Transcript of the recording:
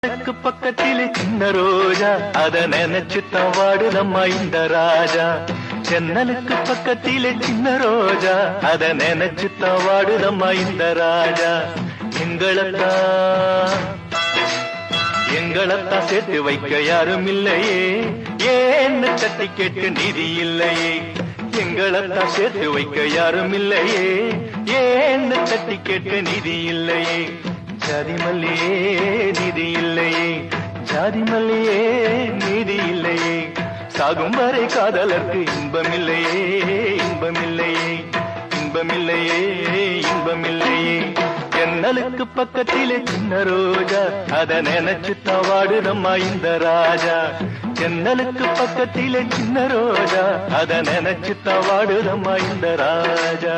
க்கு பக்கத்திலே சின்ன ரோஜா அத நினைச்சு தவாடுதம்மா இந்த ராஜா. ஜன்னலுக்கு பக்கத்திலே சின்ன ரோஜா அத நினைச்சு தவாடுதம்மா இந்த ராஜா. எங்களத்தான் சேர்த்து வைக்க யாரும் இல்லையே, ஏன்னு தட்டி கேட்டு நிதி இல்லையே. எங்களத்தான் சேர்த்து வைக்க யாரும் இல்லையே, ஏன்னு தட்டி கேட்டு நிதி இல்லையே. ஜாதி மல்லியே நிதி இல்லையே, ஜாதி மல்லியே நீதி இல்லையே. சாகும் வரை காதலர்க்கு இன்பமில்லையே, இன்பமில்லையே, இன்பமில்லையே, இன்பமில்லையே. ஜன்னலுக்கு பக்கத்திலே சின்ன ரோஜா அத நினைச்சு தவாடுதம்மா இந்த ராஜா. ஜன்னலுக்கு பக்கத்திலே சின்ன ரோஜா அத நினைச்சு தவாடுதம்மா இந்த ராஜா.